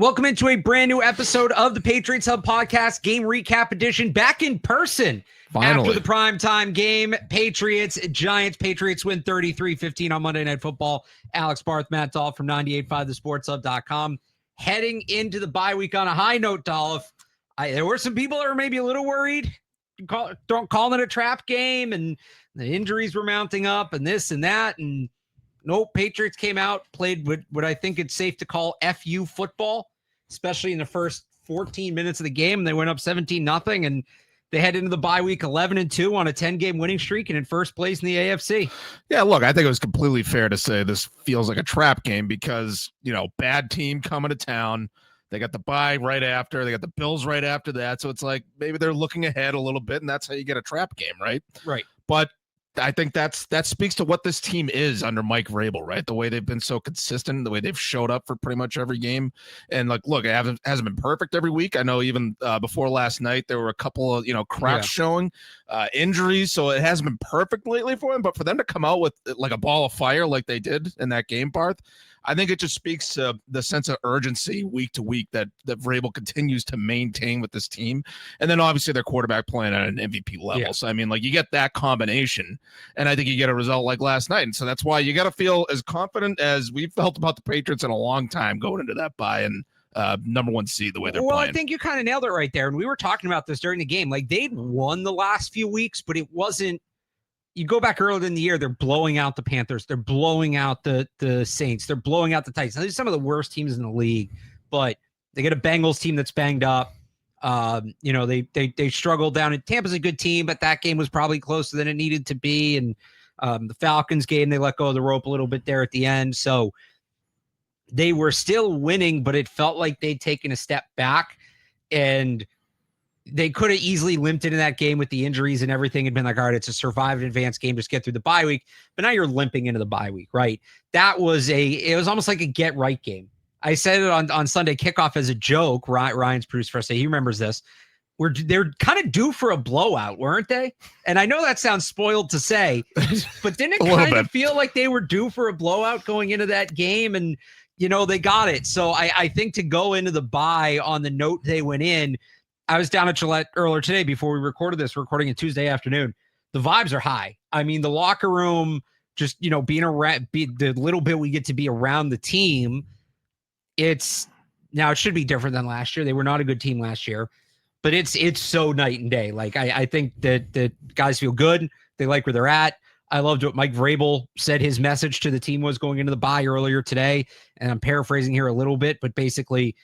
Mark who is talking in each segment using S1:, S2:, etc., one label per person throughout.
S1: Welcome into a brand new episode of the Patriots Hub Podcast, Game Recap Edition, back in person.
S2: Finally.
S1: After the primetime game, Patriots, Giants. Patriots win 33-15 on Monday Night Football. Alex Barth, Matt Dolloff from 98.5thesportshub.com. Heading into the bye week on a high note, Dolloff. There were some people that were maybe a little worried, calling it a trap game, and the injuries were mounting up and this and that, and nope, Patriots came out, played what I think it's safe to call FU football, especially in the first 14 minutes of the game. They went up 17-0, and they head into the bye week 11-2 on a 10-game winning streak and in first place in the AFC.
S2: Yeah, look, I think it was completely fair to say this feels like a trap game because, bad team coming to town. They got the bye right after. They got the Bills right after that. So it's like maybe they're looking ahead a little bit, and that's how you get a trap game, right?
S1: Right.
S2: But I think that speaks to what this team is under Mike Vrabel, right? The way they've been so consistent, the way they've showed up for pretty much every game. And look, it hasn't been perfect every week. I know even before last night, there were a couple of, cracks showing, injuries. So it hasn't been perfect lately for them, but for them to come out with like a ball of fire like they did in that game, Barth, I think it just speaks to the sense of urgency week to week that Vrabel continues to maintain with this team. And then obviously their quarterback playing at an MVP level. Yeah. So, you get that combination, and I think you get a result like last night. And so that's why you got to feel as confident as we've felt about the Patriots in a long time going into that bye and number one seed the way they're playing.
S1: Well, I think you kind of nailed it right there. And we were talking about this during the game. Like, they'd won the last few weeks, but it wasn't. You go back earlier in the year, they're blowing out the Panthers. They're blowing out the Saints. They're blowing out the Titans. Now, these are some of the worst teams in the league, but they get a Bengals team that's banged up. They struggled down. And Tampa's a good team, but that game was probably closer than it needed to be. And the Falcons game, they let go of the rope a little bit there at the end. So they were still winning, but it felt like they'd taken a step back, and they could have easily limped into that game with the injuries and everything and been like, all right, it's a survive in advance game, just get through the bye week. But now you're limping into the bye week, right? It was almost like a get right game. I said it on Sunday kickoff as a joke. Ryan's producer for us, he remembers this. They're kind of due for a blowout, weren't they? And I know that sounds spoiled to say, but didn't it kind of feel like they were due for a blowout going into that game? And, they got it. So I think to go into the bye on the note they went in, I was down at Gillette earlier today before we recorded this. We're recording it Tuesday afternoon. The vibes are high. The locker room, just, being around, the little bit we get to be around the team. It should be different than last year. They were not a good team last year, but it's so night and day. Like, I think that the guys feel good. They like where they're at. I loved what Mike Vrabel said his message to the team was going into the bye earlier today. And I'm paraphrasing here a little bit, but basically,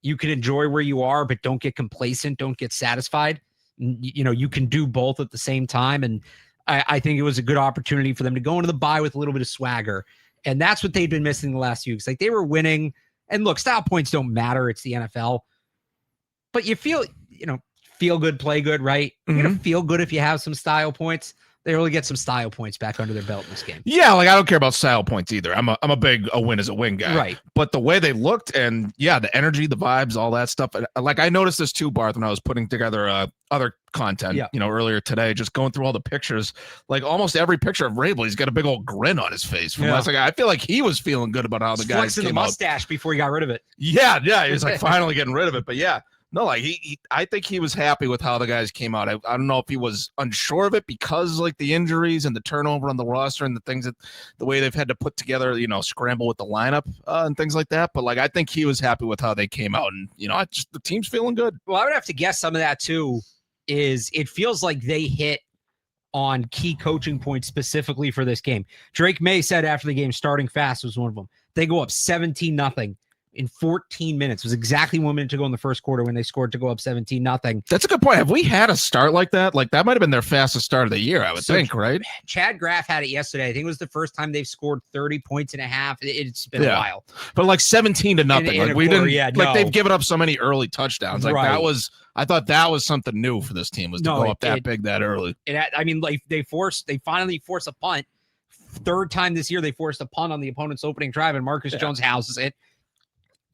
S1: you can enjoy where you are, but don't get complacent. Don't get satisfied. You can do both at the same time. And I think it was a good opportunity for them to go into the bye with a little bit of swagger. And that's what they've been missing the last few weeks. Like, they were winning. And look, style points don't matter. It's the NFL. But you feel good, play good, right? You're going to feel good if you have some style points. They really get some style points back under their belt in this game.
S2: Yeah, I don't care about style points either. I'm a big win is a win guy.
S1: Right.
S2: But the way they looked and, the energy, the vibes, all that stuff. Like, I noticed this too, Barth, when I was putting together other content, earlier today, just going through all the pictures. Like, almost every picture of Vrabel, he's got a big old grin on his face. From last I feel like he was feeling good about how the guys came out.
S1: The mustache before he got rid of it.
S2: Yeah, he was like finally getting rid of it. But yeah. No, like I think he was happy with how the guys came out. I don't know if he was unsure of it because like the injuries and the turnover on the roster and the way they've had to put together, scramble with the lineup and things like that. But like, I think he was happy with how they came out, and the team's feeling good.
S1: Well, I would have to guess some of that too is it feels like they hit on key coaching points specifically for this game. Drake Maye said after the game, starting fast was one of them. They go up 17-0. In 14 minutes. It was exactly 1 minute to go in the first quarter when they scored to go up 17-0.
S2: That's a good point. Have we had a start like that? Like, that might have been their fastest start of the year, I would think, right?
S1: Chad Graff had it yesterday. I think it was the first time they've scored 30 points and a half. It's been a while.
S2: But like 17-0. They've given up so many early touchdowns. Like, I thought that was something new for this team, was to go up that big that early.
S1: They finally force a punt. Third time this year they forced a punt on the opponent's opening drive, and Marcus Jones houses it.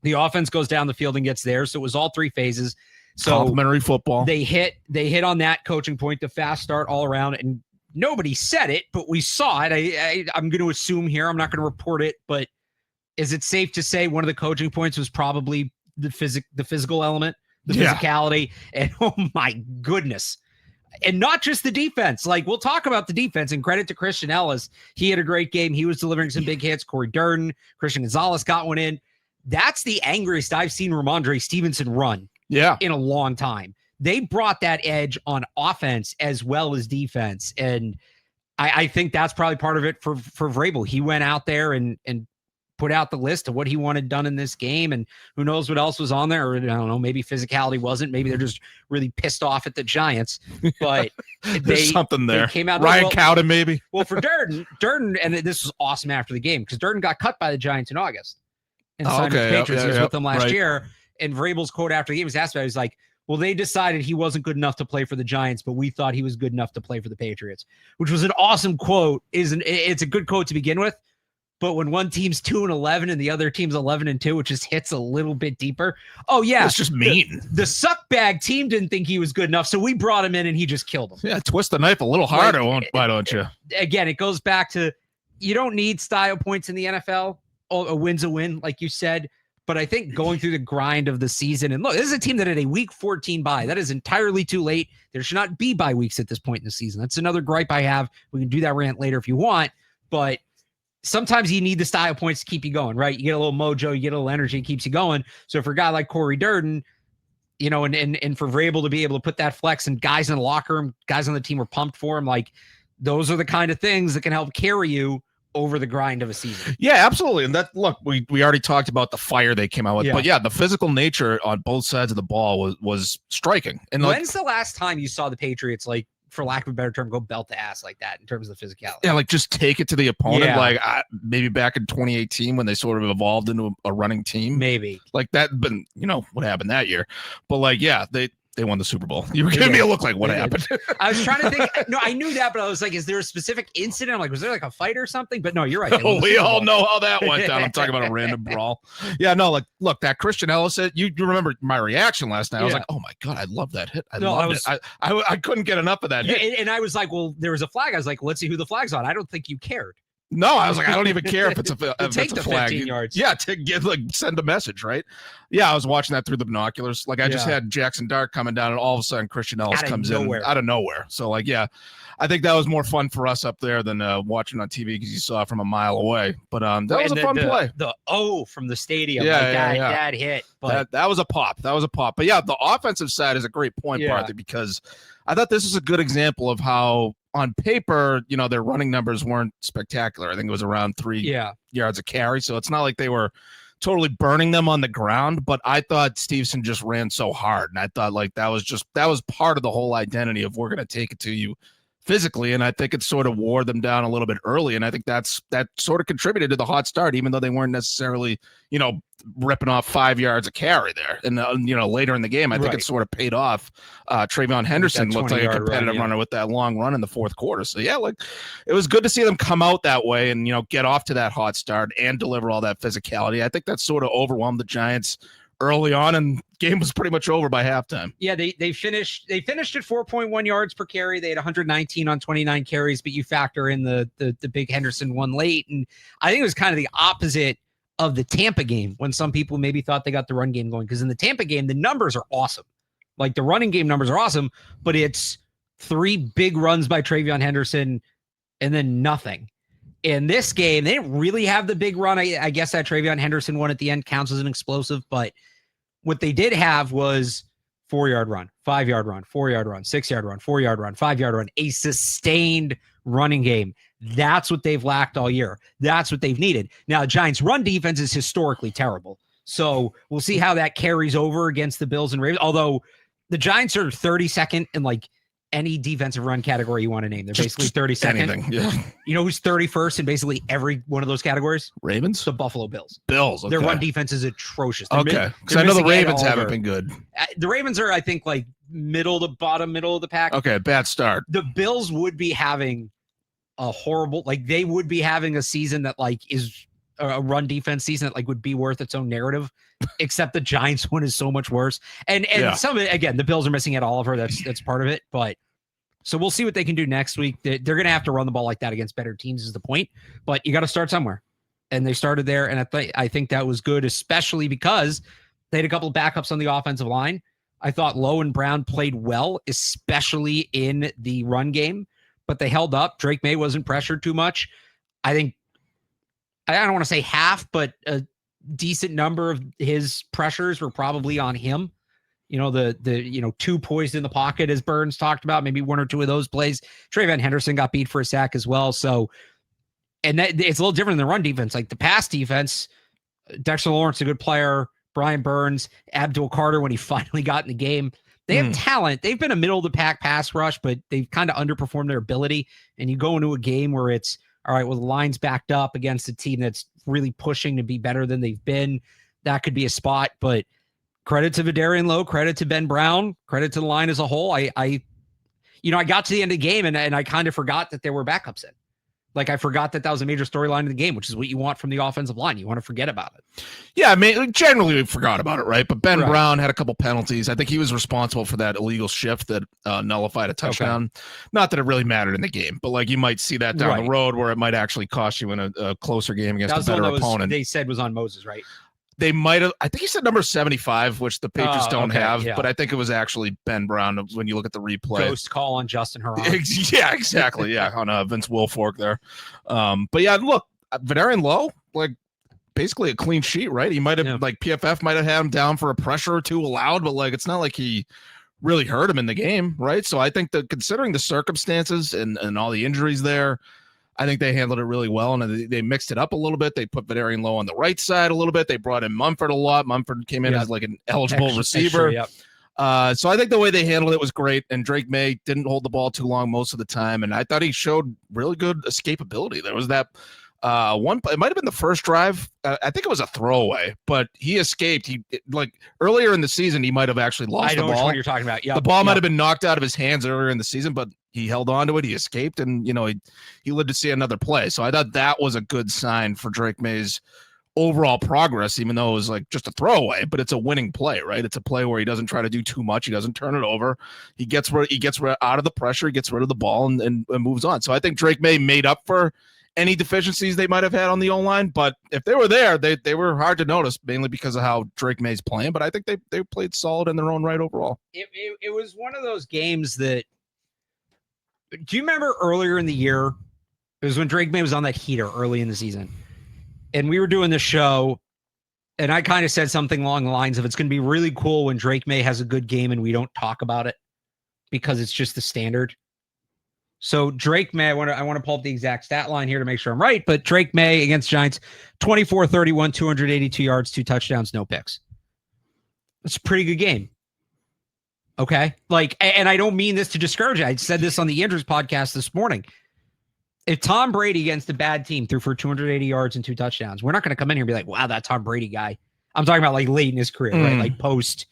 S1: The offense goes down the field and gets there. So it was all three phases. So
S2: complimentary football.
S1: They hit on that coaching point, the fast start all around. And nobody said it, but we saw it. I'm going to assume here, I'm not going to report it, but is it safe to say one of the coaching points was probably the physical element, the
S2: Yeah.
S1: physicality, and oh my goodness. And not just the defense. Like, we'll talk about the defense, and credit to Christian Ellis. He had a great game. He was delivering some big hits. Corey Durden, Christian Gonzalez got one in. That's the angriest I've seen Ramondre Stevenson run in a long time. They brought that edge on offense as well as defense. And I think that's probably part of it for Vrabel. He went out there and put out the list of what he wanted done in this game, and who knows what else was on there. Or I don't know, maybe physicality wasn't. Maybe they're just really pissed off at the Giants. But
S2: there's something there.
S1: They came out
S2: Ryan Cowden, maybe.
S1: Well, for Durden, and this was awesome after the game because Durden got cut by the Giants in August and signed with the Patriots. He was with them last year. And Vrabel's quote after the game was asked about it. He was like, well, they decided he wasn't good enough to play for the Giants, but we thought he was good enough to play for the Patriots, which was an awesome quote. It's a good quote to begin with. But when one team's 2-11 and the other team's 11-2, which just hits a little bit deeper. Oh yeah,
S2: it's just mean.
S1: The suckbag team didn't think he was good enough, so we brought him in and he just killed him.
S2: Yeah, twist the knife a little harder, why don't you?
S1: Again, it goes back to you don't need style points in the NFL. Oh, a win's a win, like you said. But I think going through the grind of the season, and look, this is a team that had a week 14 bye. That is entirely too late. There should not be bye weeks at this point in the season. That's another gripe I have. We can do that rant later if you want, but sometimes you need the style points to keep you going, right? You get a little mojo, you get a little energy, it keeps you going. So for a guy like Corey Durden, you know, and for Vrabel to be able to put that flex, and guys in the locker room, guys on the team were pumped for him. Like, those are the kind of things that can help carry you over the grind of a season.
S2: Yeah, absolutely. And that, look, we already talked about the fire they came out with, but yeah, the physical nature on both sides of the ball was striking. And
S1: when's the last time you saw the Patriots, like, for lack of a better term, go belt the ass like that in terms of the physicality?
S2: Yeah, like just take it to the opponent. Like maybe back in 2018 when they sort of evolved into a running team.
S1: Maybe.
S2: Like that, but you know what happened that year. But like, yeah, they won the Super Bowl. You were giving me a look like what happened.
S1: I was trying to think. No, I knew that, but I was like, is there a specific incident? I'm like, was there like a fight or something? But no, you're right.
S2: Oh, we all know how that went down. I'm talking about a random brawl. Yeah, no, like, look, that Christian Ellis hit, you remember my reaction last night. I was like, oh my God, I love that hit. I loved it. I couldn't get enough of that hit.
S1: And I was like, well, there was a flag. I was like, let's see who the flag's on. I don't think you cared.
S2: No, I was like, I don't even care if it's a flag.
S1: 15 yards.
S2: Yeah, to get send a message, right? Yeah, I was watching that through the binoculars. Like I just had Jackson Dart coming down, and all of a sudden Christian Ellis comes in out of nowhere. So like, yeah, I think that was more fun for us up there than watching on TV because you saw it from a mile away. But that was a fun play.
S1: The from the stadium, that hit. But
S2: that was a pop. That was a pop. But yeah, the offensive side is a great point, Barth, because I thought this was a good example of how, on paper, you know, their running numbers weren't spectacular. I think it was around 3 yards a carry. So it's not like they were totally burning them on the ground, but I thought Stevenson just ran so hard. And I thought like that was part of the whole identity of we're going to take it to you physically. And I think it sort of wore them down a little bit early. And I think that sort of contributed to the hot start, even though they weren't necessarily, you know, ripping off 5 yards a carry there. And, you know, later in the game, I think it sort of paid off. Travion Henderson looked like a competitive runner with that long run in the fourth quarter. So, yeah, like it was good to see them come out that way and, you know, get off to that hot start and deliver all that physicality. I think that sort of overwhelmed the Giants early on, and game was pretty much over by halftime.
S1: Yeah, they finished at 4.1 yards per carry. They had 119 on 29 carries, but you factor in the big Henderson one late. And I think it was kind of the opposite of the Tampa game when some people maybe thought they got the run game going. Because in the Tampa game, the numbers are awesome. Like the running game numbers are awesome, but it's 3 big runs by Travion Henderson and then nothing. In this game, they didn't really have the big run. I guess that Travion Henderson one at the end counts as an explosive, but what they did have was 4-yard run, 5-yard run, 4-yard run, 6-yard run, 4-yard run, 5-yard run, a sustained running game. That's what they've lacked all year. That's what they've needed. Now, Giants' run defense is historically terrible. So we'll see how that carries over against the Bills and Ravens. Although the Giants are 32nd in like any defensive run category you want to name. They're basically 32nd.
S2: Anything, yeah.
S1: You know who's 31st in basically every one of those categories?
S2: Ravens?
S1: The Buffalo Bills.
S2: Bills. Okay.
S1: Their run defense is atrocious.
S2: Okay. Because I know the Ravens haven't been good.
S1: The Ravens are, I think, like middle of the pack.
S2: Okay, bad start.
S1: The Bills would be having a horrible, like they would be having a season that like is a run defense season that like would be worth its own narrative, except the Giants one is so much worse. And some of it, again, the Bills are missing out Oliver. That's part of it. But so we'll see what they can do next week. They're going to have to run the ball like that against better teams is the point, but you got to start somewhere. And they started there. And I think that was good, especially because They had a couple of backups on the offensive line. I thought Lowe and Brown played well, especially in the run game, but they held up. Drake Maye wasn't pressured too much. I think, I don't want to say half, but a decent number of his pressures were probably on him. The 2 poised in the pocket, as Burns talked about, maybe 1 or 2 of those plays. Trayvon Henderson got beat for a sack as well. So, and that, it's a little different than the run defense. Like the pass defense, Dexter Lawrence, a good player, Brian Burns, Abdul Carter, when he finally got in the game. They have talent. They've been a middle of the pack pass rush, but they've kind of underperformed their ability. And you go into a game where it's, all right, well, the line's backed up against a team that's really pushing to be better than they've been. That could be a spot, but credit to Vidarian Lowe, credit to Ben Brown, credit to the line as a whole. I got to the end of the game and I kind of forgot that there were backups in. Like I forgot that was a major storyline of the game, which is what you want from the offensive line. You want to forget about it.
S2: Yeah, I mean, generally we forgot about it, right? But Ben Brown had a couple penalties. I think he was responsible for that illegal shift that nullified a touchdown. Okay. Not that it really mattered in the game, but like you might see that down the road where it might actually cost you in a closer game against a better opponent.
S1: They said was on Moses, right?
S2: They might have, I think he said number 75, which the Patriots don't have, but I think it was actually Ben Brown when you look at the replay.
S1: Ghost call on Justin Herron.
S2: Yeah, exactly. Yeah, on Vince Wilfork there. But yeah, look, Vidarian Lowe, like basically a clean sheet, right? He might have, like PFF might have had him down for a pressure or 2 allowed, but like it's not like he really hurt him in the game, right? So I think that considering the circumstances and all the injuries there, I think they handled it really well, and they mixed it up a little bit. They put Vidarian Lowe on the right side a little bit. They brought in Mumford a lot. Mumford came in as like an eligible receiver. So I think the way they handled it was great, and Drake Maye didn't hold the ball too long most of the time, and I thought he showed really good escapability. There was that one, it might have been the first drive. I think it was a throwaway, but he escaped. He like earlier in the season, he might have actually lost the ball. I know which
S1: one you're talking about. Yeah,
S2: the ball might have been knocked out of his hands earlier in the season, but he held on to it. He escaped, and he lived to see another play. So I thought that was a good sign for Drake Maye's overall progress, even though it was like just a throwaway. But it's a winning play, right? It's a play where he doesn't try to do too much. He doesn't turn it over. He gets out of the pressure. He gets rid of the ball and moves on. So I think Drake Maye made up for any deficiencies they might have had on the O-line, but if they were there, they were hard to notice, mainly because of how Drake Maye's playing. But I think they played solid in their own right overall.
S1: It was one of those games that. Do you remember earlier in the year? It was when Drake Maye was on that heater early in the season, and we were doing the show, and I kind of said something along the lines of, "It's going to be really cool when Drake Maye has a good game and we don't talk about it because it's just the standard." So Drake Maye, I want to pull up the exact stat line here to make sure I'm right, but Drake Maye against Giants, 24-31, 282 yards, 2 touchdowns, no picks. That's a pretty good game. Okay. Like, and I don't mean this to discourage you. I said this on the Andrews podcast this morning. If Tom Brady against a bad team threw for 280 yards and 2 touchdowns, we're not going to come in here and be like, wow, that Tom Brady guy. I'm talking about like late in his career, right? Like post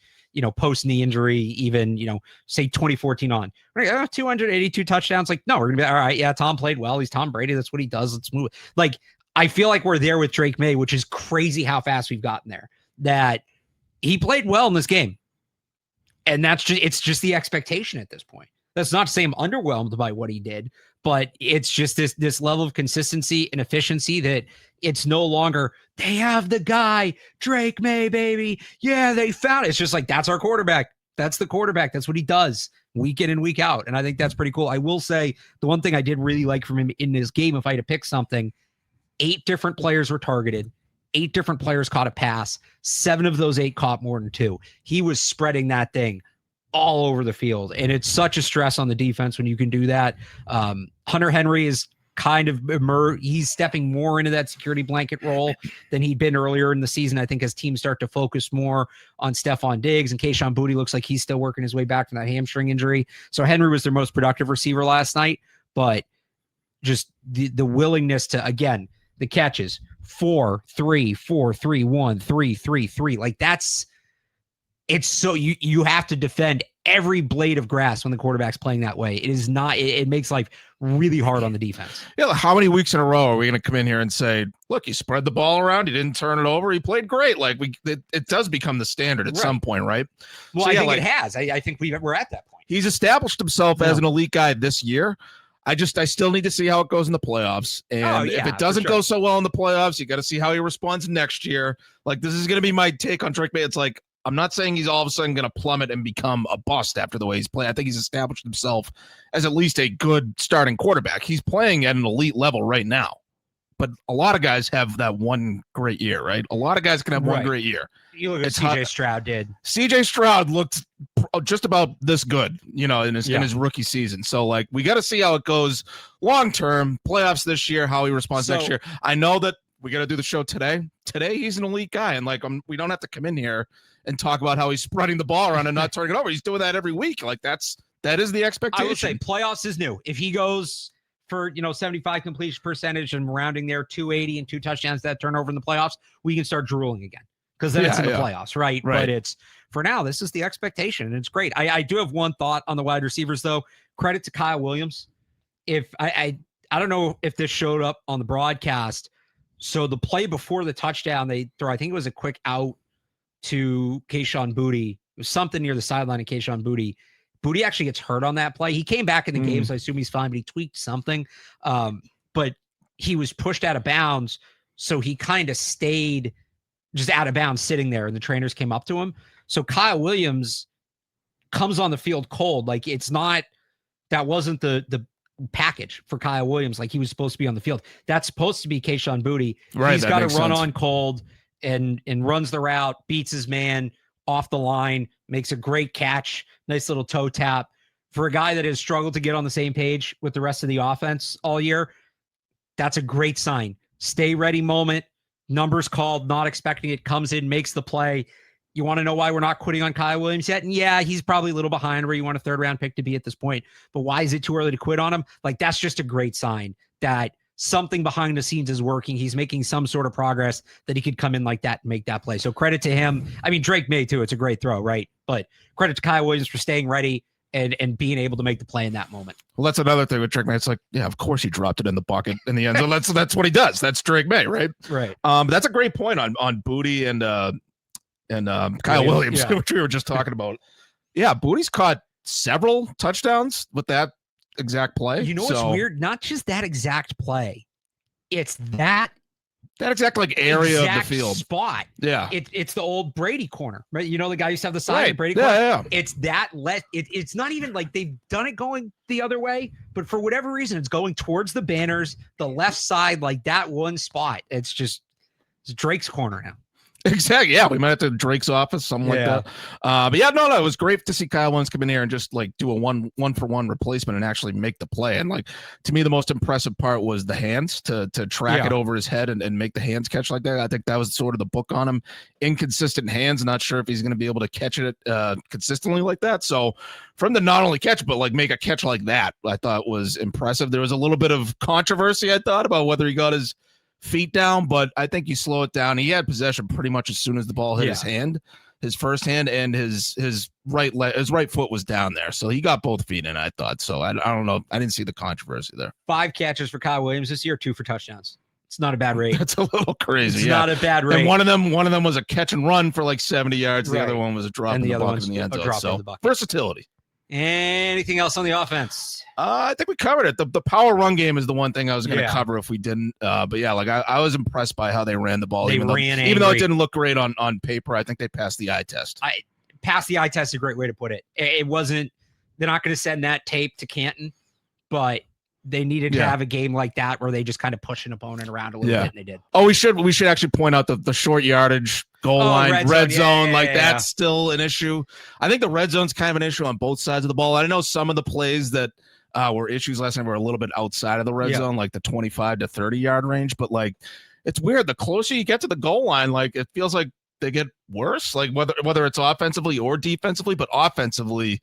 S1: knee injury, even, say 2014 on. 282 touchdowns. Like, no, we're going to be, all right, yeah, Tom played well. He's Tom Brady. That's what he does. Let's move. Like, I feel like we're there with Drake Maye, which is crazy how fast we've gotten there, that he played well in this game. And it's just the expectation at this point. That's not to say I'm underwhelmed by what he did, but it's just this level of consistency and efficiency that it's no longer, they have the guy, Drake Maye, baby. Yeah, they found it. It's just like, that's our quarterback. That's the quarterback. That's what he does week in and week out. And I think that's pretty cool. I will say the one thing I did really like from him in this game, if I had to pick something, 8 different players were targeted. 8 different players caught a pass. 7 of those 8 caught more than 2. He was spreading that thing all over the field. And it's such a stress on the defense when you can do that. Hunter Henry is kind of he's stepping more into that security blanket role than he'd been earlier in the season. I think as teams start to focus more on Stephon Diggs, and Kayshon Boutte looks like he's still working his way back from that hamstring injury. So Henry was their most productive receiver last night, but just the willingness to, again, the catches 4 3 4 3 1 3 3 3, like it's so you have to defend every blade of grass when the quarterback's playing that way. It is not, it makes life really hard on the defense.
S2: Yeah. How many weeks in a row are we going to come in here and say, look, he spread the ball around, he didn't turn it over, he played great? Like it does become the standard at some point, right?
S1: Well, so, I think it has. I think we're at that point.
S2: He's established himself as an elite guy this year. I still need to see how it goes in the playoffs. And if it doesn't go so well in the playoffs, you got to see how he responds next year. Like, this is going to be my take on Drake Maye. It's like, I'm not saying he's all of a sudden going to plummet and become a bust after the way he's playing. I think he's established himself as at least a good starting quarterback. He's playing at an elite level right now. But a lot of guys have that one great year, right? A lot of guys can have one great year.
S1: You look at CJ Stroud did.
S2: CJ Stroud looked just about this good, in his rookie season. So, like, we got to see how it goes long term, playoffs this year, how he responds next year. I know that we got to do the show today. Today, he's an elite guy, and like, we don't have to come in here and talk about how he's spreading the ball around and not turning it over. He's doing that every week. Like, that is the expectation.
S1: I would say playoffs is new. If he goes for 75 completion percentage and rounding there 280 and 2 touchdowns that turnover in the playoffs, we can start drooling again, because then it's in the playoffs, right? But it's for now, this is the expectation, and it's great. I do have one thought on the wide receivers, though. Credit to Kyle Williams. If I don't know if this showed up on the broadcast. So the play before the touchdown they throw, I think it was a quick out to Kayshon Boutte. It was something near the sideline of Kayshon Boutte. Boutte actually gets hurt on that play. He came back in the game, so I assume he's fine, but he tweaked something. But he was pushed out of bounds, so he kind of stayed just out of bounds sitting there, and the trainers came up to him. So Kyle Williams comes on the field cold. Like, that wasn't the package for Kyle Williams. Like, he was supposed to be on the field. That's supposed to be Kayshon Boutte.
S2: Right,
S1: he's got to run on cold and runs the route, beats his man off the line, makes a great catch, nice little toe tap. For a guy that has struggled to get on the same page with the rest of the offense all year, that's a great sign. Stay ready moment, numbers called, not expecting it, comes in, makes the play. You want to know why we're not quitting on Kyle Williams yet? And yeah, he's probably a little behind where you want a 3rd-round pick to be at this point. But why is it too early to quit on him? Like, that's just a great sign that something behind the scenes is working. He's making some sort of progress that he could come in like that and make that play. So credit to him. I mean, Drake Maye too. It's a great throw, right? But credit to Kyle Williams for staying ready and being able to make the play in that moment.
S2: Well, that's another thing with Drake Maye. It's like, yeah, of course he dropped it in the bucket in the end. So that's what he does. That's Drake Maye, right?
S1: Right.
S2: That's a great point on Boutte and Kyle Williams, which we were just talking about. Yeah, Boutte's caught several touchdowns with that exact play.
S1: You know what's weird? Not just that exact play. It's that
S2: exact like area of the field
S1: spot.
S2: Yeah.
S1: It's the old Brady corner, right? You know, the guy used to have the side of Brady corner.
S2: Yeah.
S1: It's that it's not even like they've done it going the other way, but for whatever reason, it's going towards the banners, the left side, like that one spot. It's Drake's corner now.
S2: Exactly. Yeah, we might have to Drake's office, something like that. But yeah, no, it was great to see Kyle Williams come in here and just like do a one-for-one replacement and actually make the play. And like, to me, the most impressive part was the hands to track it over his head and make the hands catch like that. I think that was sort of the book on him. Inconsistent hands. Not sure if he's going to be able to catch it consistently like that. So from the not only catch, but like make a catch like that, I thought was impressive. There was a little bit of controversy, I thought, about whether he got his feet down, but I think you slow it down. He had possession pretty much as soon as the ball hit his hand, his first hand, and his right foot was down there. So he got both feet in, I thought. So I don't know. I didn't see the controversy there. 5
S1: catches for Kyle Williams this year, 2 for touchdowns. It's not a bad rate.
S2: That's a little crazy.
S1: It's not a bad rate.
S2: And one of them was a catch and run for like 70 yards. The other one was a drop in the bucket in the end zone. So versatility.
S1: Anything else on the offense?
S2: I think we covered it. The power run game is the one thing I was going to cover if we didn't. But yeah, like I was impressed by how they ran the ball. Even though it didn't look great on paper, I think they passed the eye test.
S1: Passed the eye test is a great way to put it. It wasn't. They're not going to send that tape to Canton, but they needed to have a game like that where they just kind of push an opponent around a little bit, and they did.
S2: Oh, we should actually point out the short yardage goal line, red zone, that's still an issue. I think the red zone's kind of an issue on both sides of the ball. I know some of the plays that were issues last time were a little bit outside of the red zone, like the 25 to 30 yard range. But like, it's weird. The closer you get to the goal line, like it feels like they get worse. Like whether it's offensively or defensively, but offensively,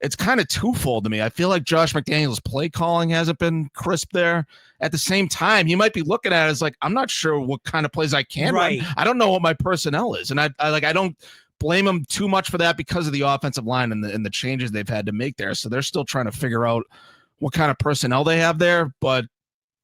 S2: it's kind of twofold to me. I feel like Josh McDaniels' play calling hasn't been crisp there. At the same time, you might be looking at it as like, I'm not sure what kind of plays I can run. I don't know what my personnel is. And I don't blame them too much for that because of the offensive line and the changes they've had to make there. So they're still trying to figure out what kind of personnel they have there. But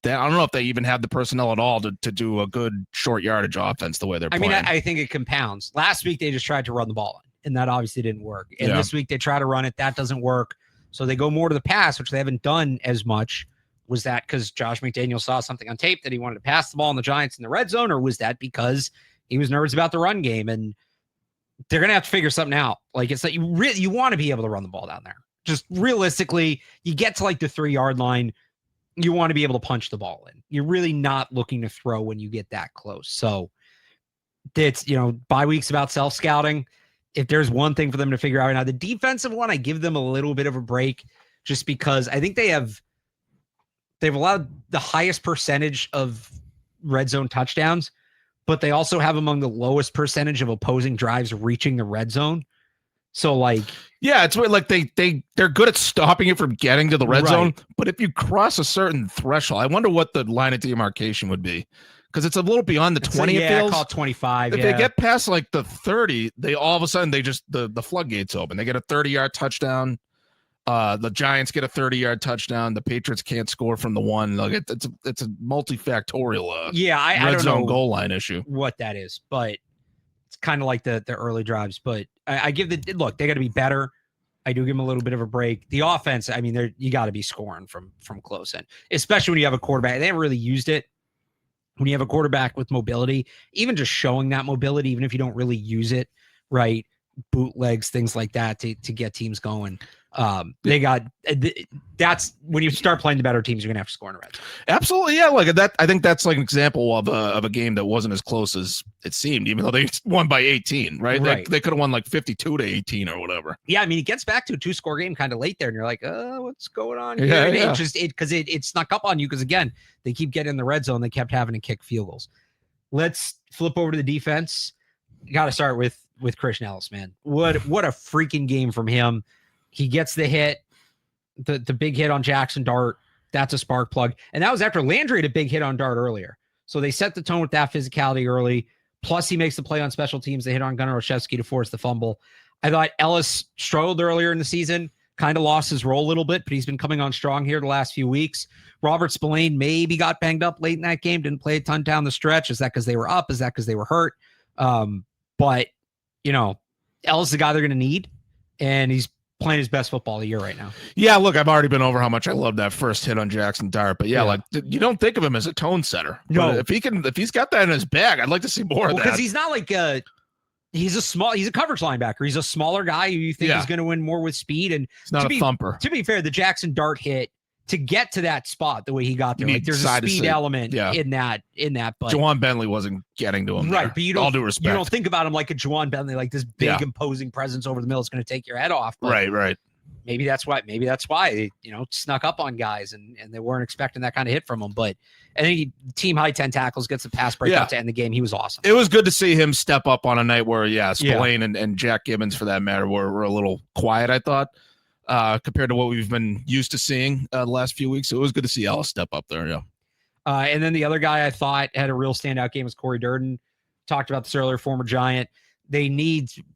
S2: I don't know if they even have the personnel at all to do a good short yardage offense the way they're playing.
S1: I think it compounds. Last week, they just tried to run the ball, and that obviously didn't work. And this week, they try to run it. That doesn't work. So they go more to the pass, which they haven't done as much. Was that because Josh McDaniel saw something on tape that he wanted to pass the ball on the Giants in the red zone, or was that because he was nervous about the run game? And they're going to have to figure something out. Like, it's that you want to be able to run the ball down there. Just realistically, you get to like the 3-yard line, you want to be able to punch the ball in. You're really not looking to throw when you get that close. So it's, bye week's about self-scouting. If there's one thing for them to figure out right now, the defensive one, I give them a little bit of a break just because I think they've allowed the highest percentage of red zone touchdowns, but they also have among the lowest percentage of opposing drives reaching the red zone. So like,
S2: yeah, it's weird. Like they're good at stopping it from getting to the red zone, but if you cross a certain threshold, I wonder what the line of demarcation would be, because it's a little beyond the 20. It feels.
S1: I call it 25.
S2: If they get past like the 30, they all of a sudden the floodgates open. They get a 30-yard touchdown. The Giants get a 30-yard touchdown. The Patriots can't score from the 1. Like it's a multifactorial
S1: I
S2: red
S1: don't
S2: zone
S1: know
S2: goal line issue.
S1: What that is, but it's kind of like the early drives. But I give look, they got to be better. I do give them a little bit of a break. The offense, I mean, you got to be scoring from close in, especially when you have a quarterback. They haven't really used it. When you have a quarterback with mobility, even just showing that mobility, even if you don't really use it, right? Bootlegs, things like that to get teams going. That's when you start playing the better teams, you're gonna have to score in a red zone.
S2: Absolutely, yeah. Like that, I think that's like an example of a game that wasn't as close as it seemed, even though they won by 18, right? They could have won like 52-18 or whatever.
S1: Yeah, I mean, it gets back to a 2-score game kind of late there, and you're like, what's going on here?
S2: Yeah.
S1: It snuck up on you because again, they keep getting in the red zone, they kept having to kick field goals. Let's flip over to the defense. You got to start with Christian Ellis, man. What a freaking game from him. He gets the hit, the big hit on Jackson Dart. That's a spark plug. And that was after Landry had a big hit on Dart earlier. So they set the tone with that physicality early. Plus, he makes the play on special teams. They hit on Gunnar Olszewski to force the fumble. I thought Ellis struggled earlier in the season, kind of lost his role a little bit, but he's been coming on strong here the last few weeks. Robert Spillane maybe got banged up late in that game, didn't play a ton down the stretch. Is that because they were up? Is that because they were hurt? But, Ellis is the guy they're going to need, and he's playing his best football of the year right now.
S2: Yeah, look, I've already been over how much I love that first hit on Jackson Dart, but like you don't think of him as a tone setter.
S1: No,
S2: but if he's got that in his bag, I'd like to see more of that.
S1: Because he's not like he's a coverage linebacker. He's a smaller guy who you think is going to win more with speed. And
S2: it's not a thumper.
S1: To be fair, the Jackson Dart hit to get to that spot the way he got there, like there's a speed element in that. But
S2: Jawan Bentley wasn't getting to him, right?
S1: But you don't, all due respect, you don't think about him like a Jawan Bentley, like this big imposing presence over the middle is going to take your head off. But
S2: right.
S1: Maybe that's why they, snuck up on guys and they weren't expecting that kind of hit from him. But I think team high 10 tackles, gets the pass breakout to end the game. He was awesome.
S2: It was good to see him step up on a night where, Spillane and Jack Gibbons, for that matter, were a little quiet, I thought, compared to what we've been used to seeing the last few weeks. So it was good to see Ellis step up there,
S1: and then the other guy I thought had a real standout game was Corey Durden. Talked about this earlier, former Giant.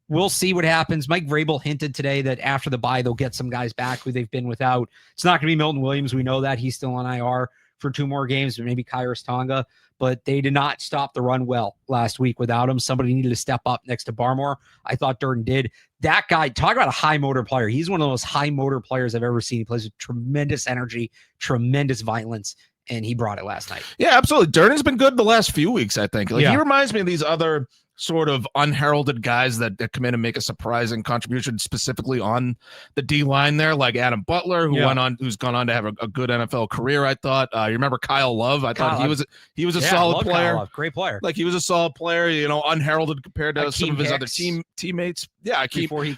S1: We'll see what happens. Mike Vrabel hinted today that after the bye, they'll get some guys back who they've been without. It's not going to be Milton Williams. We know that he's still on IR for 2 more games, but maybe Kairos Tonga. But they did not stop the run well last week without him. Somebody needed to step up next to Barmore. I thought Durden did. That guy, talk about a high motor player. He's one of the most high motor players I've ever seen. He plays with tremendous energy, tremendous violence, and he brought it last night.
S2: Yeah, absolutely. Durden's been good the last few weeks, I think. He reminds me of these other sort of unheralded guys that come in and make a surprising contribution specifically on the D line there, like Adam Butler, who's gone on to have a good NFL career. I thought, you remember Kyle Love? I thought he was a solid player.
S1: Great player.
S2: Like he was a solid player, unheralded compared to some of his other teammates. Yeah.
S1: Before he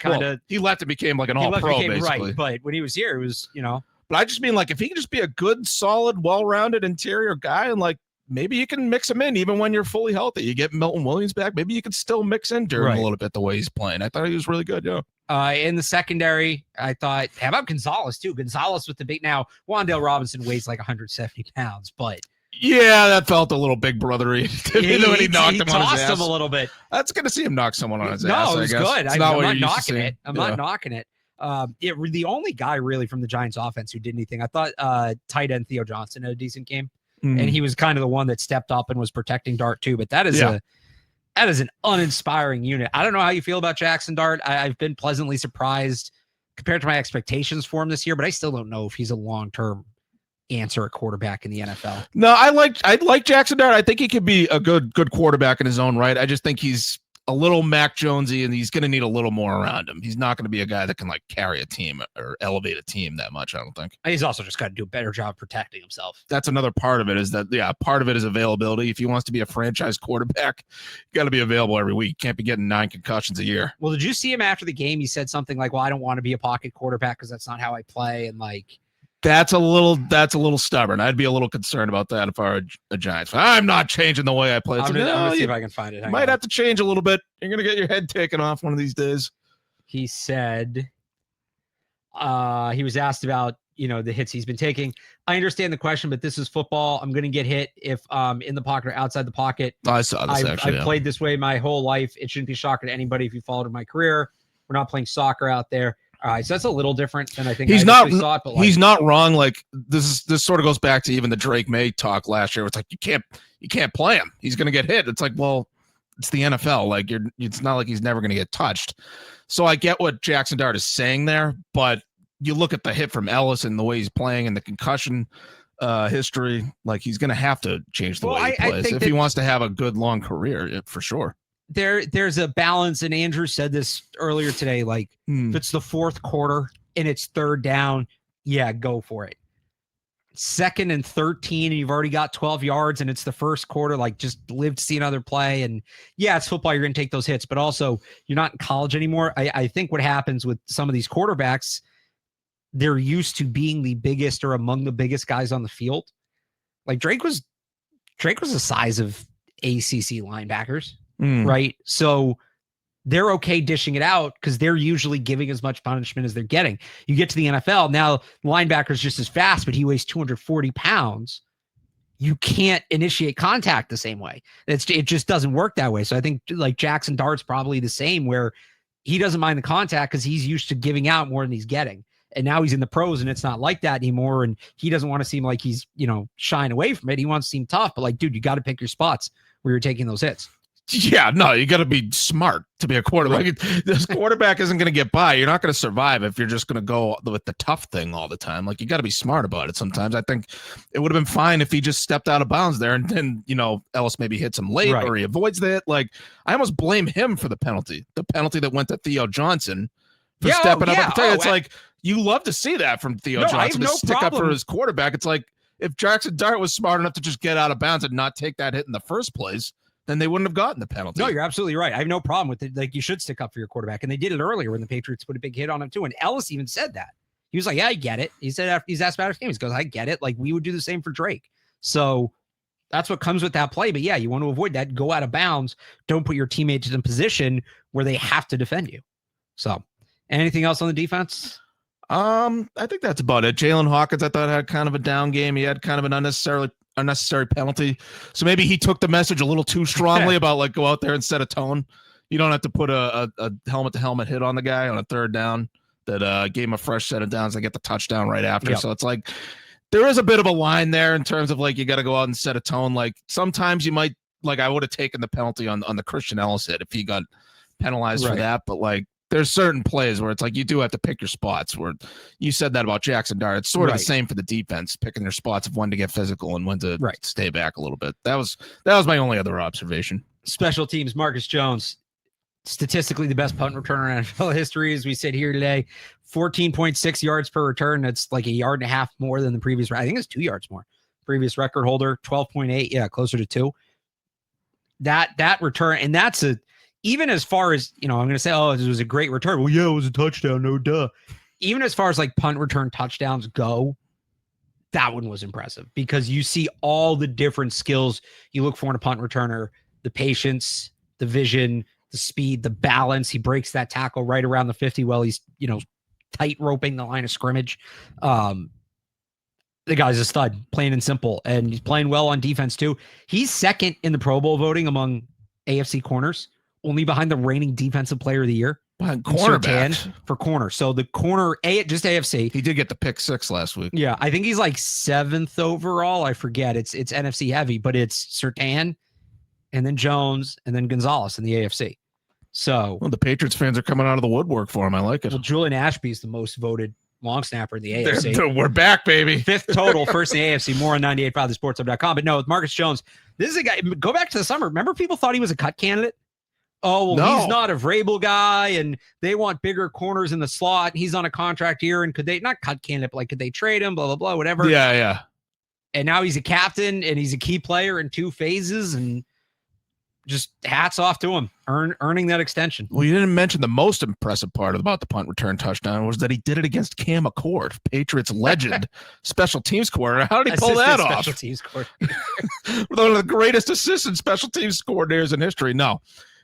S2: he left and became like an all pro basically.
S1: Right. But when he was here, it was,
S2: but I just mean like, if he can just be a good, solid, well-rounded interior guy, and like, maybe you can mix him in even when you're fully healthy. You get Milton Williams back. Maybe you can still mix in Durden a little bit the way he's playing. I thought he was really good. Yeah.
S1: In the secondary, I thought, how about Gonzalez too? Gonzalez with the big, now Wan'Dale Robinson weighs like 170 pounds, but
S2: yeah, that felt a little big brothery. He knocked him on his ass.
S1: Him a little bit.
S2: That's good to see him knock someone on his ass.
S1: No, it was good. I'm not knocking it. I'm not knocking it. The only guy really from the Giants offense who did anything, I thought tight end Theo Johnson had a decent game. And he was kind of the one that stepped up and was protecting Dart too. But that is an uninspiring unit. I don't know how you feel about Jackson Dart. I've been pleasantly surprised compared to my expectations for him this year, but I still don't know if he's a long-term answer at quarterback in the NFL.
S2: No, I like Jackson Dart. I think he could be a good quarterback in his own right. I just think he's a little Mac Jonesy, and he's going to need a little more around him. He's not going to be a guy that can like carry a team or elevate a team that much, I don't think.
S1: He's also just got to do a better job protecting himself.
S2: That's another part of it is that, part of it is availability. If he wants to be a franchise quarterback, you got to be available every week. Can't be getting 9 concussions a year.
S1: Well, did you see him after the game? He said something like, well, I don't want to be a pocket quarterback because that's not how I play. And like,
S2: that's a little stubborn. I'd be a little concerned about that if I were a Giants fan. I'm not changing the way I play.
S1: I'm gonna see if I can find it.
S2: Might have to change a little bit. You're gonna get your head taken off one of these days.
S1: He said he was asked about the hits he's been taking. I understand the question, but this is football. I'm gonna get hit if in the pocket or outside the pocket.
S2: I saw this actually.
S1: I've played this way my whole life. It shouldn't be shocking to anybody if you followed my career. We're not playing soccer out there. All right, so that's a little different than I think
S2: he's
S1: saw
S2: not.
S1: But
S2: he's not wrong. Like this sort of goes back to even the Drake Maye talk last year. It's like you can't play him. He's going to get hit. It's like, well, it's the NFL. Like it's not like he's never going to get touched. So I get what Jackson Dart is saying there, but you look at the hit from Ellis and the way he's playing and the concussion history. Like he's going to have to change the way he plays if he wants to have a good long career, for sure.
S1: There's a balance, and Andrew said this earlier today. Like, if it's the fourth quarter and it's third down, yeah, go for it. 2nd and 13, and you've already got 12 yards, and it's the first quarter. Like, just live to see another play. And yeah, it's football. You're going to take those hits, but also you're not in college anymore. I think what happens with some of these quarterbacks, they're used to being the biggest or among the biggest guys on the field. Like Drake was the size of ACC linebackers. Right. So they're okay dishing it out because they're usually giving as much punishment as they're getting. You get to the NFL now, linebacker's just as fast, but he weighs 240 pounds. You can't initiate contact the same way. It just doesn't work that way. So I think like Jackson Dart's probably the same, where he doesn't mind the contact because he's used to giving out more than he's getting. And now he's in the pros and it's not like that anymore. And he doesn't want to seem like he's, shying away from it. He wants to seem tough, but like, dude, you got to pick your spots where you're taking those hits.
S2: Yeah, no, you got to be smart to be a quarterback. Right. This quarterback isn't going to get by. You're not going to survive if you're just going to go with the tough thing all the time. Like, you got to be smart about it sometimes. I think it would have been fine if he just stepped out of bounds there and then, Ellis maybe hits him late or he avoids that. Like, I almost blame him for the penalty that went to Theo Johnson for stepping up. It's like, you love to see that from Theo Johnson to stick up for his quarterback. It's like, if Jackson Dart was smart enough to just get out of bounds and not take that hit in the first place, then they wouldn't have gotten the penalty.
S1: No, you're absolutely right. I have no problem with it. Like, you should stick up for your quarterback. And they did it earlier when the Patriots put a big hit on him too. And Ellis even said that. He was like, yeah, I get it. He said after he's asked about his game, he goes, I get it. Like, we would do the same for Drake. So that's what comes with that play. But yeah, you want to avoid that. Go out of bounds. Don't put your teammates in a position where they have to defend you. So anything else on the defense?
S2: I think that's about it. Jalen Hawkins, I thought, had kind of a down game. He had kind of an unnecessary penalty. So maybe he took the message a little too strongly about like go out there and set a tone. You don't have to put a helmet to helmet hit on the guy on a third down that gave him a fresh set of downs. They get the touchdown right after. Yep. So it's like there is a bit of a line there in terms of like you got to go out and set a tone. Like sometimes you might I would have taken the penalty on the Christian Ellis hit if he got penalized for that. But like there's certain plays where it's like you do have to pick your spots. Where you said that about Jackson Dart. It's sort of the same for the defense, picking their spots of when to get physical and when to stay back a little bit. That was my only other observation.
S1: Special teams, Marcus Jones, statistically the best punt returner in NFL history as we sit here today. 14.6 yards per return. That's like 1.5 yards more than the previous. I think it's 2 yards more. Previous record holder, 12.8. Yeah, closer to 2. That return, and that's even as far as, I'm going to say, oh, it was a great return. Well, yeah, it was a touchdown. No duh. Even as far as like punt return touchdowns go, that one was impressive because you see all the different skills you look for in a punt returner, the patience, the vision, the speed, the balance. He breaks that tackle right around the 50 while he's, tight roping the line of scrimmage. The guy's a stud, plain and simple. And he's playing well on defense too. He's second in the Pro Bowl voting among AFC corners, only behind the reigning defensive player of the year.
S2: Cornerback
S1: for corner. So the corner, just AFC.
S2: He did get the pick 6 last week.
S1: Yeah, I think he's like 7th overall. I forget. It's NFC heavy, but it's Surtain and then Jones and then Gonzalez in the AFC. So
S2: the Patriots fans are coming out of the woodwork for him. I like it.
S1: Well, Julian Ashby is the most voted long snapper in the AFC.
S2: We're back, baby.
S1: 5th total, first in the AFC. More on 98.5thesportshub.com. But no, with Marcus Jones, this is a guy. Go back to the summer. Remember, people thought he was a cut candidate. oh, well,
S2: No.
S1: he's not a Vrabel guy, and they want bigger corners in the slot. He's on a contract here, and could they not cut candidate, but like could they trade him? Blah blah blah, whatever.
S2: Yeah.
S1: And now he's a captain, and he's a key player in 2 phases, and just hats off to him, earning that extension.
S2: Well, you didn't mention the most impressive part about the punt return touchdown was that he did it against Cam McCord, Patriots legend, special teams coordinator. How did he pull that off?
S1: Special teams coordinator.
S2: One of the greatest assistant special teams coordinators in history. No.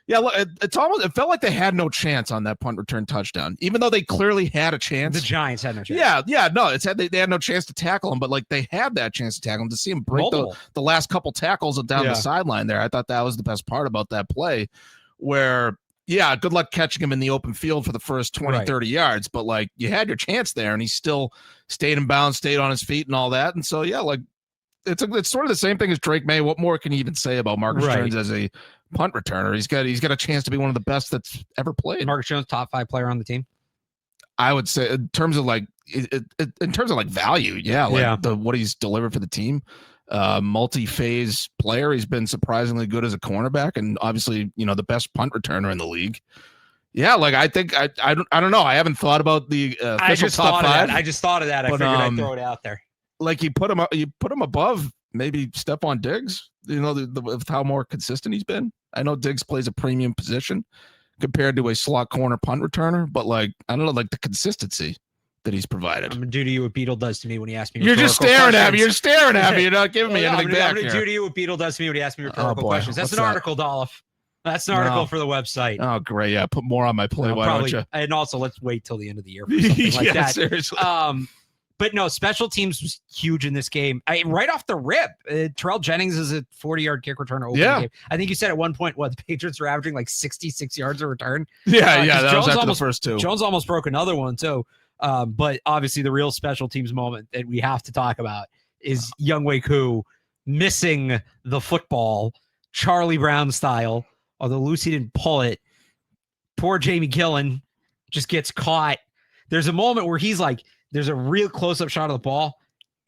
S2: Yeah, look, it felt like they had no chance on that punt return touchdown, even though they clearly had a chance.
S1: The Giants had no chance.
S2: Yeah, no, they had no chance to tackle him, but like they had that chance to tackle him. To see him break the last couple tackles down the sideline there, I thought that was the best part about that play. Where, yeah, good luck catching him in the open field for the first 20, 30 yards, but like you had your chance there, and he still stayed in bounds, stayed on his feet, and all that. And so, yeah, like it's sort of the same thing as Drake Maye. What more can you even say about Marcus Jones as a punt returner? He's got a chance to be one of the best that's ever played.
S1: Marcus Jones, top 5 player on the team.
S2: I would say in terms of like value, what he's delivered for the team. Multi-phase player. He's been surprisingly good as a cornerback, and obviously, the best punt returner in the league. Yeah, like I think I don't know. I haven't thought about the official top 5.
S1: I just thought of that. I figured I'd throw it out there.
S2: Like you put him above maybe Stephon Diggs, with how more consistent he's been. I know Diggs plays a premium position compared to a slot corner punt returner, but like, I don't know, like the consistency that he's provided.
S1: I'm going to do to you what Beetle does to me when he asks me.
S2: You're just staring at me. You're staring at me. You're not giving me anything back.
S1: I'm going to do to you what Beetle does to me when he asks me rhetorical questions. That's an article, Dolloff. That's an article for the website.
S2: Oh, great. Yeah, put more on my play. Why don't you?
S1: And also, let's wait till the end of the year for something like that.
S2: Seriously.
S1: But no, special teams was huge in this game. Right off the rip, Terrell Jennings is a 40-yard kick returner. Game. I think you said at one point, the Patriots were averaging like 66 yards a return.
S2: Yeah, that was after the first 2.
S1: Jones almost broke another one too. But obviously the real special teams moment that we have to talk about is Younghoe Koo missing the football, Charlie Brown style, although Lucy didn't pull it. Poor Jamie Gillen just gets caught. There's a moment where he's like, there's a real close-up shot of the ball,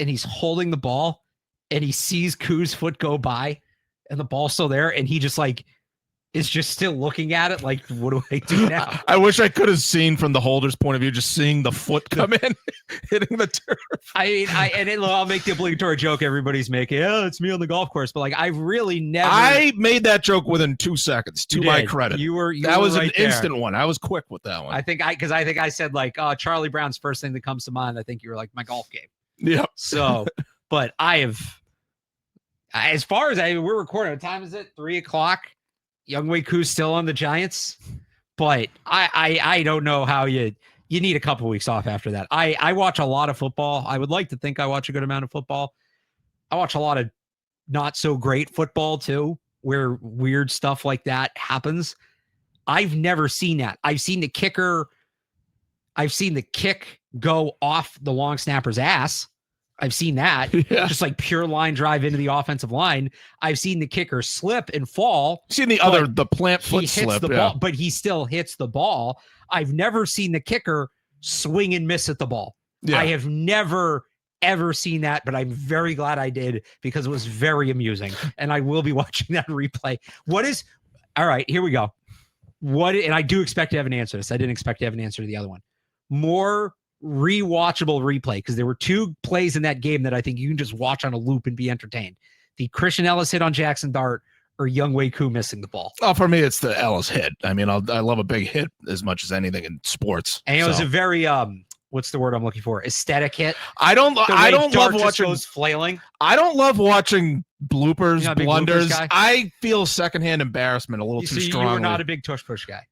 S1: and he's holding the ball, and he sees Koo's foot go by, and the ball's still there, and he just like is just still looking at it like, what do I do now?
S2: I wish I could have seen from the holder's point of view, just seeing the foot come in, hitting the turf.
S1: I mean, I'll make the obligatory joke everybody's making. Yeah, it's me on the golf course, but like I've really never.
S2: I made that joke within 2 seconds. To my credit,
S1: you were
S2: that was
S1: right
S2: an instant one. I was quick with that one.
S1: I think I said like Charlie Brown's first thing that comes to mind. I think you were like my golf game.
S2: Yeah.
S1: So, but I have, as far as we're recording. What time is it? 3:00. Younghoe Koo's still on the Giants, but I don't know how you need a couple weeks off after that. I watch a lot of football. I would like to think I watch a good amount of football. I watch a lot of not so great football too, where weird stuff like that happens. I've never seen that. I've seen the kick go off the long snapper's ass. I've seen that. Just like pure line drive into the offensive line. I've seen the kicker slip and fall.
S2: Seen the plant foot slip.
S1: Ball, but he still hits the ball. I've never seen the kicker swing and miss at the ball. I have never, ever seen that, but I'm very glad I did because it was very amusing. And I will be watching that replay. All right, here we go. And I do expect to have an answer to this. I didn't expect to have an answer to the other one. More rewatchable replay, because there were 2 plays in that game that I think you can just watch on a loop and be entertained. The Christian Ellis hit on Jackson Dart or Younghoe Koo missing the ball.
S2: Oh, for me, it's the Ellis hit. I mean, I love a big hit as much as anything in sports.
S1: And it was a very, what's the word I'm looking for? Aesthetic hit.
S2: I don't love watching
S1: goes flailing.
S2: I don't love watching bloopers, blunders. I feel secondhand embarrassment a little too strongly.
S1: You were not a big tush push guy.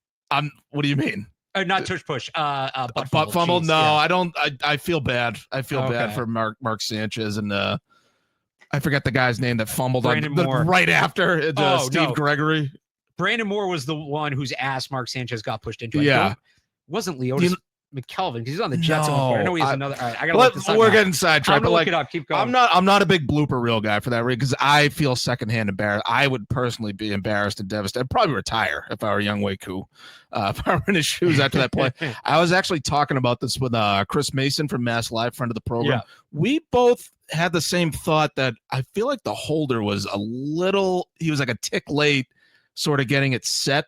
S2: What do you mean?
S1: Not tush push. Butt
S2: fumble. No, yeah. I don't. I feel bad. I feel bad for Mark Sanchez and I forget the guy's name that fumbled right after Steve Gregory.
S1: Brandon Moore was the one whose ass Mark Sanchez got pushed into. It wasn't Leotis McKelvin because he's on the Jets. I know he's another. All right, I gotta look this up.
S2: We're getting sidetracked.
S1: Look it up. Keep going.
S2: I'm not a big blooper reel guy for that reason because I feel secondhand embarrassed. I would personally be embarrassed and devastated. I'd probably retire if I were Younghoe Koo. If I were in his shoes after that play. I was actually talking about this with Chris Mason from Mass Live, friend of the program. Yeah. We both had the same thought that I feel like the holder was he was like a tick late, sort of getting it set.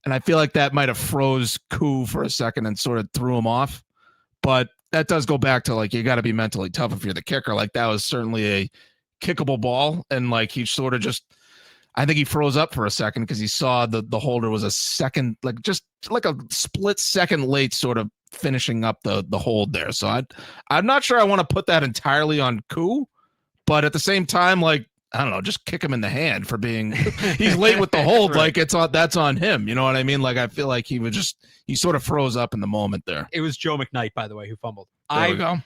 S2: And I feel like that might have froze Koo for a second and sort of threw him off. But that does go back to, like, you got to be mentally tough if you're the kicker. Like, that was certainly a kickable ball. And, like, he sort of just, I think he froze up for a second because he saw the holder was a second, like, just like a split second late sort of finishing up the hold there. So I'm not sure I want to put that entirely on Koo. But at the same time, like, I don't know, just kick him in the hand for being he's late with the hold.
S1: Right.
S2: Like, that's on him. You know what I mean? Like, I feel like he sort of froze up in the moment there.
S1: It was Joe McKnight, by the way, who fumbled.
S2: There we go.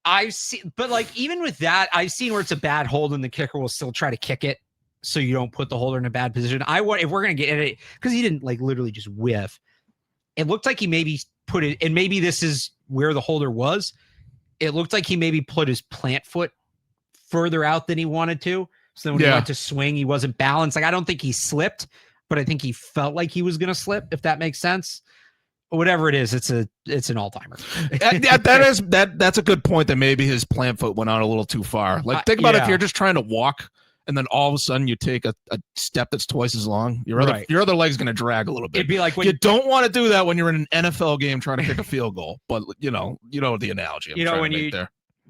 S1: I've seen, but like, even with that, I've seen where it's a bad hold and the kicker will still try to kick it so you don't put the holder in a bad position. If we're going to get at it, because he didn't, like, literally just whiff. It looked like he maybe put it, and maybe this is where the holder was. It looked like he maybe put his plant foot further out than he wanted to. So when he went to swing, he wasn't balanced. Like, I don't think he slipped, but I think he felt like he was going to slip, if that makes sense. Whatever it is, it's an all-timer.
S2: That's a good point, that maybe his plant foot went out a little too far. Like, think about if you're just trying to walk and then all of a sudden you take a step that's twice as long, your other leg's going to drag a little bit.
S1: It'd be like when
S2: you don't want to do that when you're in an NFL game trying to kick a field goal. But you know the analogy.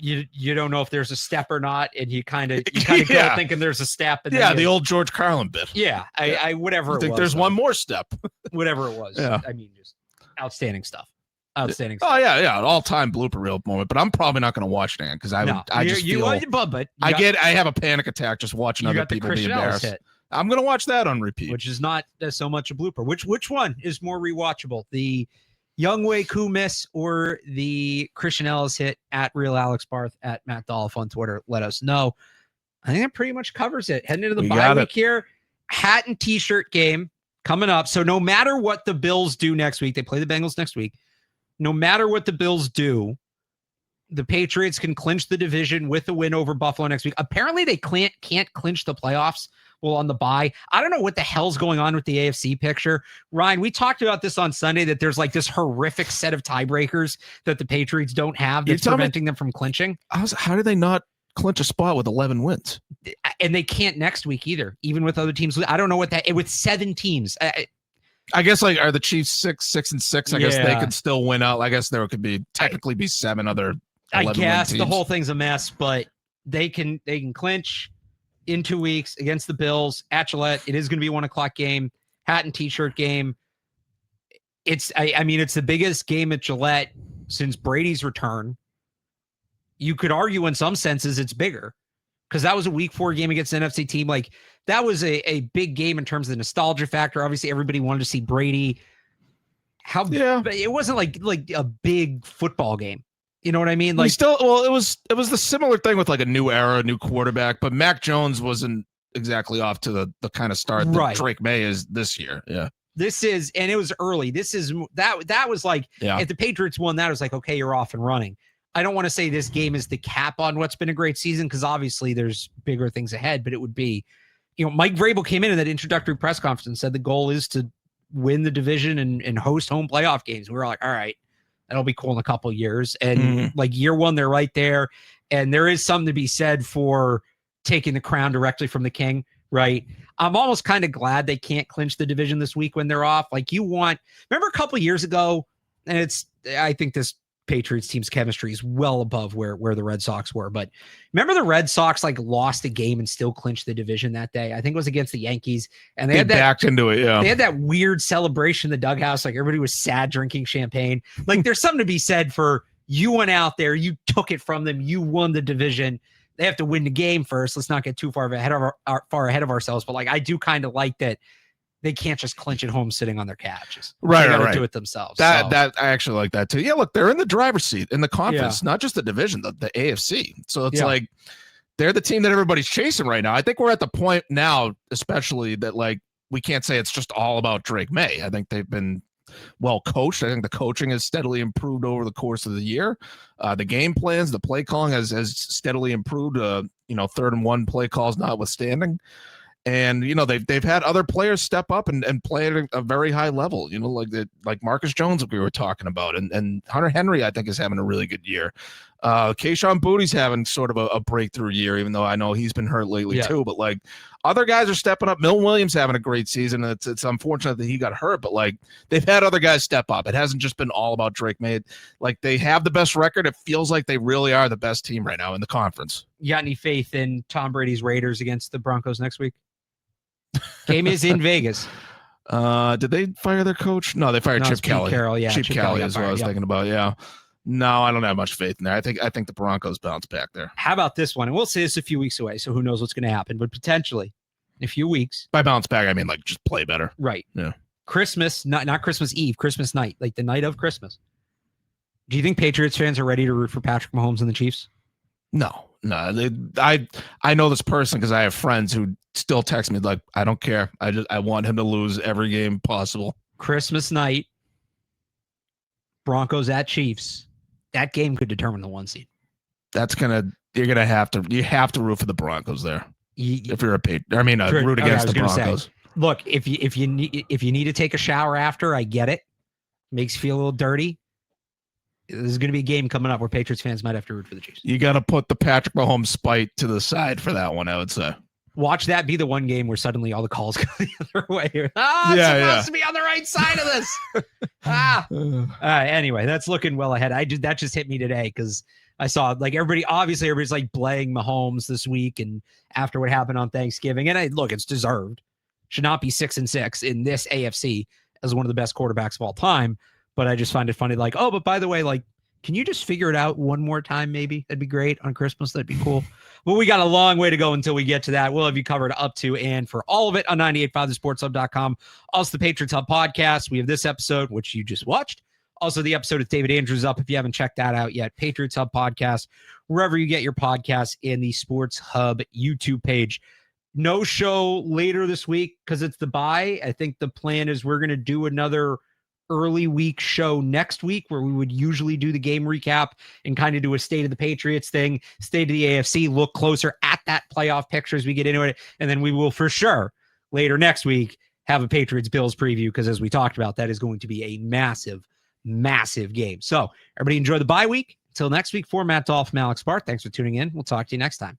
S1: You don't know if there's a step or not, and you kind of go thinking there's a step. And
S2: the old George Carlin bit.
S1: Yeah, I whatever.
S2: I think there's one more step.
S1: Whatever it was. Yeah. I mean, just outstanding stuff. Outstanding
S2: stuff.
S1: Oh
S2: yeah, an all-time blooper reel moment. But I'm probably not going to watch it again because I have a panic attack just watching other people be embarrassed. I'm going to watch that on repeat,
S1: which is not so much a blooper. Which one is more rewatchable? The Younghoe Koo miss or the Christian Ellis hit? At Real Alex Barth, at Matt Dolloff on Twitter. Let us know. I think that pretty much covers it. Heading into the bye week here, hat and t-shirt game coming up. So no matter what the Bills do next week, they play the Bengals next week. No matter what the Bills do, the Patriots can clinch the division with a win over Buffalo next week. Apparently they can't clinch the playoffs on the bye. I don't know what the hell's going on with the AFC picture. Ryan, we talked about this on Sunday, that there's like this horrific set of tiebreakers that the Patriots don't have that's preventing them from clinching.
S2: How do they not clinch a spot with 11 wins?
S1: And they can't next week either, even with other teams. I don't know what with 7 teams.
S2: I guess, like, are the Chiefs 6-6? I guess they could still win out. I guess there could be technically be 7 other 11
S1: I guess
S2: teams.
S1: The whole thing's a mess, but they can clinch in 2 weeks against the Bills at Gillette. It is going to be a 1:00 game, hat and t-shirt game. It's the biggest game at Gillette since Brady's return. You could argue in some senses it's bigger because that was a week 4 game against an NFC team. Like, that was a big game in terms of the nostalgia factor. Obviously, everybody wanted to see Brady. But it wasn't like a big football game. You know what I mean? Like,
S2: it was the similar thing with, like, a new era, new quarterback, but Mac Jones wasn't exactly off to the kind of start that Drake Maye is this year. Yeah.
S1: And it was early. That was like, if the Patriots won, that was like, okay, you're off and running. I don't want to say this game is the cap on what's been a great season, because obviously there's bigger things ahead, but it would be, Mike Vrabel came in that introductory press conference and said the goal is to win the division and host home playoff games. We were like, all right, that'll be cool in a couple of years. And like year 1, they're right there. And there is something to be said for taking the crown directly from the king, right? I'm almost kind of glad they can't clinch the division this week when they're off. Like, remember a couple of years ago, and I think this Patriots team's chemistry is well above where the Red Sox were. But remember the Red Sox lost a game and still clinched the division that day? I think it was against the Yankees, and they had
S2: backed into it. Yeah,
S1: they had that weird celebration in the dughouse. Like, everybody was sad drinking champagne. Like, there's something to be said for, you went out there, you took it from them, you won the division. They have to win the game first. Let's not get too far ahead of ourselves. But I do kind of like that they can't just clinch at home sitting on their couches.
S2: Right,
S1: they
S2: right.
S1: Do it themselves.
S2: That I actually like that too. Yeah, look, they're in the driver's seat in the conference, not just the division, the AFC. So it's like they're the team that everybody's chasing right now. I think we're at the point now, especially that we can't say it's just all about Drake Maye. I think they've been well coached. I think the coaching has steadily improved over the course of the year. The game plans, the play calling has steadily improved. 3rd and 1 play calls notwithstanding. And, they've had other players step up and play at a very high level, like Marcus Jones, that we were talking about. And Hunter Henry, I think, is having a really good year. Kayshon Bouttie's having sort of a breakthrough year, even though I know he's been hurt lately too. But like other guys are stepping up. Milton Williams having a great season. It's unfortunate that he got hurt, but like they've had other guys step up. It hasn't just been all about Drake Maye. Like they have the best record. It feels like they really are the best team right now in the conference.
S1: You got any faith in Tom Brady's Raiders against the Broncos next week? Game is in Vegas.
S2: Did they fire their coach? No, they fired Chip Kelly. Chip Kelly is what I was thinking about. Yeah. No, I don't have much faith in there. I think the Broncos bounce back there.
S1: How about this one? And we'll say this a few weeks away, so who knows what's going to happen, but potentially in a few weeks.
S2: By bounce back, I mean like just play better.
S1: Right.
S2: Yeah.
S1: Christmas, not Christmas Eve, Christmas night, like the night of Christmas. Do you think Patriots fans are ready to root for Patrick Mahomes and the Chiefs?
S2: No. I know this person because I have friends who still text me like, I don't care. I want him to lose every game possible.
S1: Christmas night, Broncos at Chiefs. That game could determine the 1 seed.
S2: You have to root for the Broncos there. If you're root against the Broncos.
S1: Look, if you need to take a shower after, I get it. Makes you feel a little dirty. There's going to be a game coming up where Patriots fans might have to root for the Chiefs.
S2: You got to put the Patrick Mahomes spite to the side for that one, I would say.
S1: Watch that be the one game where suddenly all the calls go the other way. Supposed to be on the right side of this. Anyway, that's looking well ahead. That just hit me today because I saw like everybody's like blaying Mahomes this week and after what happened on Thanksgiving. And look, it's deserved. Should not be 6-6 in this AFC as one of the best quarterbacks of all time. But I just find it funny, like, oh, but by the way, like, can you just figure it out one more time, maybe? That'd be great on Christmas. That'd be cool. Well, we got a long way to go until we get to that. We'll have you covered up to and for all of it on 98.5thesportshub.com. Also, the Patriots Hub podcast. We have this episode, which you just watched. Also, the episode with David Andrews up if you haven't checked that out yet. Patriots Hub podcast, wherever you get your podcasts, in the Sports Hub YouTube page. No show later this week because it's the bye. I think the plan is we're going to do another early week show next week where we would usually do the game recap and kind of do a state of the Patriots thing, state of the AFC, look closer at that playoff picture as we get into it. And then we will for sure later next week have a Patriots Bills preview because as we talked about, that is going to be a massive, massive game. So everybody enjoy the bye week. Until next week, for Matt Dolloff and Alex Barth, thanks for tuning in. We'll talk to you next time.